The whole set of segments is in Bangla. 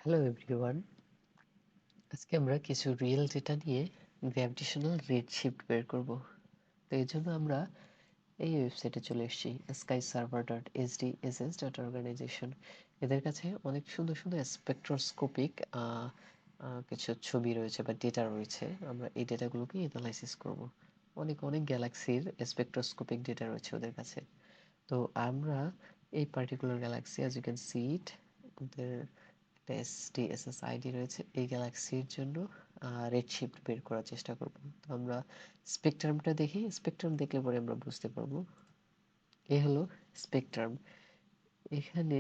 হ্যালো এভরিওয়ান, আজকে আমরা কিছু রিয়েল ডেটা নিয়ে গ্র্যাভিটেশনাল রেডশিফট বের করব। তো এই জন্য আমরা এই ওয়েবসাইটে চলে এসেছি, skyserver.sdss.organization। এদের কাছে অনেক সুন্দর সুন্দর স্পেকট্রোস্কোপিক কিছু ছবি রয়েছে বা ডেটা রয়েছে। আমরা এই ডেটাগুলোকে অ্যানালাইসিস করব। অনেক অনেক গ্যালাক্সির স্পেকট্রোস্কোপিক ডেটা রয়েছে ওদের কাছে। তো আমরা এই particular galaxy, as you can see it, ওদের একটা SDSS আইডি রয়েছে। এই গ্যালাক্সির জন্য রেডশিফট বের করার চেষ্টা করব। তো আমরা স্পেকট্রামটা দেখি, স্পেকট্রাম দেখলে পরে আমরা বুঝতে পারবো। এ হলো স্পেকট্রাম। এখানে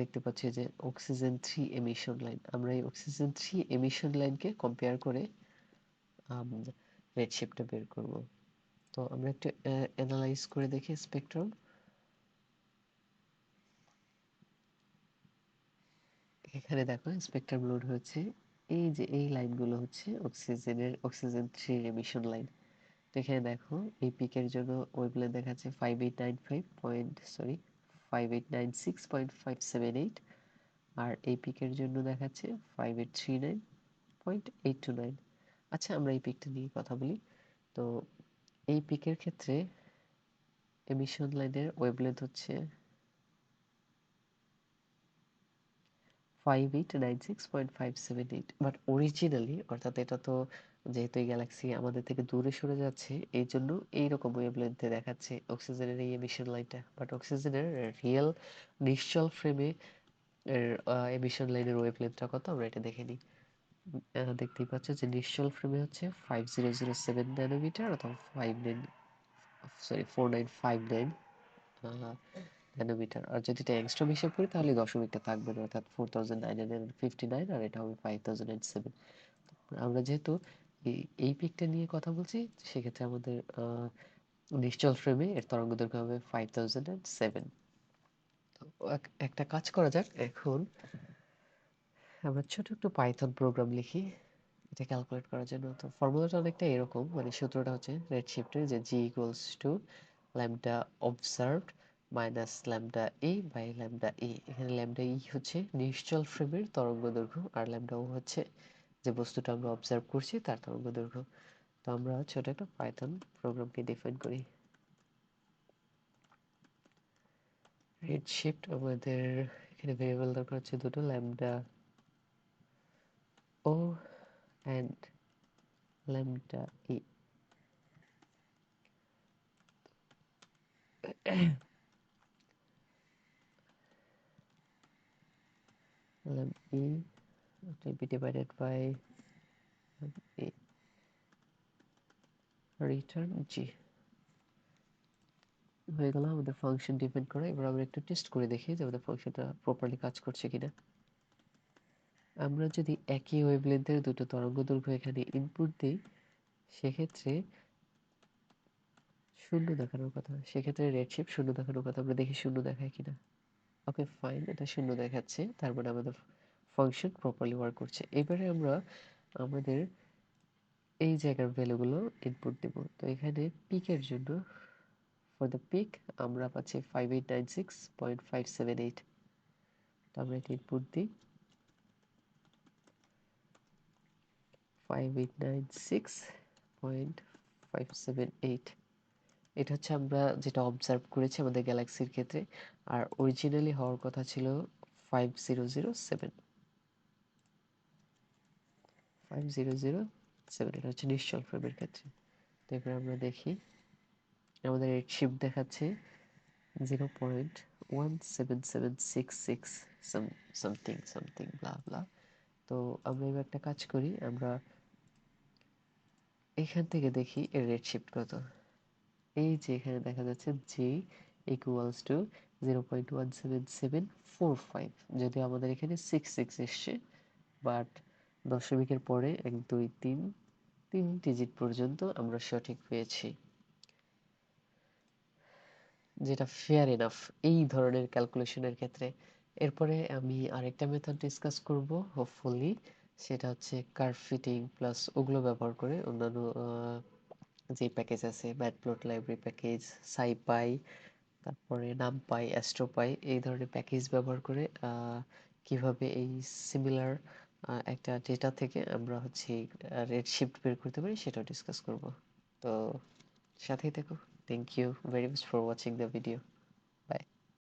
দেখতে পাচ্ছি যে অক্সিজেন 3 এমিশন লাইন। আমরা এই অক্সিজেন 3 এমিশন লাইনকে কম্পেয়ার করে রেডশিফটটা বের করব। তো আমরা একটু অ্যানালাইজ করে দেখি স্পেকট্রাম। এখানে দেখো স্পেকট্রাম লোড হচ্ছে। এই যে এই লাইনগুলো হচ্ছে অক্সিজেন 3 এমিশন লাইন। তো এখানে দেখো এই পিকের জন্য ওয়েভলেন্থ দেখাচ্ছে 5896.578, আর এই পিকের জন্য দেখাচ্ছে 5839.829। আচ্ছা, আমরা এই পিকটা নিয়ে কথা বলি। তো এই পিকের ক্ষেত্রে এমিশন লাইনের ওয়েভলেন্থ হচ্ছে 5896.578, বাট অরিজিনালি, অর্থাৎ এটা তো, যেহেতু এই গ্যালাক্সি আমাদের থেকে দূরে সরে যাচ্ছে, এই জন্য এইরকম ওয়েভলেন্থে দেখাচ্ছে অক্সিজেনের এই এমিশন লাইনটা। বাট অক্সিজেনের রিয়েল নিশ্চল ফ্রেমে এর এমিশন লাইনের ওয়েভলেন্থটা কত আমরা এটা দেখে নিই। দেখতেই পাচ্ছ যে নিশ্চল ফ্রেমে হচ্ছে 5007 ন্যানোমিটার, অথবা 4959 ন্যানোমিটার। আর যদি এটা অ্যাংস্ট্রম হিসাব করি তাহলে দশমিকটা থাকবে না, অর্থাৎ 4959, আর এটা হবে 5007। আমরা যেহেতু এই পিকটা নিয়ে কথা বলছি, সেক্ষেত্রে আমাদের নিশ্চল ফ্রেমে এর তরঙ্গ দৈর্ঘ্য হবে 5007। তো একটা কাজ করা যাক এখন। আমরা ছোট একটু পাইথন প্রোগ্রাম লিখি এটা ক্যালকুলেট করার জন্য। তো ফর্মুলাটা অনেকটা এরকম, মানে সূত্রটা হচ্ছে রেডশিফটের, যে z equals to lambda observed minus lambda A by lambda A. এখানে ল্যামডা ই হচ্ছে নিশ্চল ফ্রেমের তরঙ্গ দৈর্ঘ্য, আর ল্যামডা ও হচ্ছে যে বস্তুটা আমরা অবজার্ভ করছি তার তরঙ্গ দৈর্ঘ্য। তো আমরা ছোট একটা পাইথন প্রোগ্রামকে ডিফাইন করি। রেডশিফট আমাদের এখানে ভেরিয়েবল দরকার হচ্ছে দুটো, lambda O and lambda E. lam e will be divided by a return g। হয়ে গেল আমাদের ফাংশন ডিফাইন করা। এবার আমরা একটু টেস্ট করে দেখি যে আমাদের ফাংশনটা প্রপারলি কাজ করছে কিনা। আমরা যদি একই ওয়েভলেন্থের দুটো তরঙ্গ দৈর্ঘ্য এখানে ইনপুট দিই, সেক্ষেত্রে শূন্য দেখানোর কথা, সেক্ষেত্রে রেডশিফট শূন্য দেখানোর কথা। আমরা দেখি শূন্য দেখায় কিনা। ওকে ফাইন, এটা শূন্য দেখাচ্ছে, তার মানে আমাদের ফাংশন প্রপারলি ওয়ার্ক করছে। এবারে আমরা আমাদের এই জায়গার ভ্যালুগুলো ইনপুট দেব। তো এখানে পিকের জন্য, ফর দ্য পিক, আমরা পাচ্ছি 5896.578। তো আমরা এটা ইনপুট দিই, 5896.578। এটা হচ্ছে আমরা যেটা অবজার্ভ করেছি আমাদের গ্যালাক্সির ক্ষেত্রে। আর অরিজিনালি হওয়ার কথা ছিল 5007। 5007 এটা হচ্ছে নিশ্চল ফ্রেমের ক্ষেত্রে। তো এবার আমরা দেখি আমাদের রেডশিফট দেখাচ্ছে 0.17766 সামথিং সামথিং ব্লা ব্লা। তো আমরা এবার একটা কাজ করি, আমরা এখান থেকে দেখি এর রেডশিফট কত। এই যে এখানে দেখা যাচ্ছে জি ইকুয়ালস টু 0.17745, যদিও আমাদের এখানে 66 এসছে, বাট দশমিকের পরে 1 2 3 ডিজিট পর্যন্ত আমরা সঠিক পেয়েছি, যেটা ফেয়ার এনাফ এই ধরনের ক্যালকুলেশনের ক্ষেত্রে। এরপরে আমি আরেকটা মেথড ডিসকাস করব হোপফুলি, সেটা হচ্ছে কার্ভ ফিটিং প্লাস ওগুলো ব্যবহার করে অন্যান্য যে প্যাকেজ আছে, ম্যাটপ্লট লাইব্রেরি প্যাকেজ, সাইপাই, তারপরে নামপাই, অ্যাস্ট্রোপাই, এই ধরনের প্যাকেজ ব্যবহার করে কিভাবে এই সিমিলার একটা ডেটা থেকে আমরা হচ্ছে রেডশিফট বের করতে পারি সেটাও ডিসকাস করব। তো সাথেই থাকো। Thank you very much for watching the video.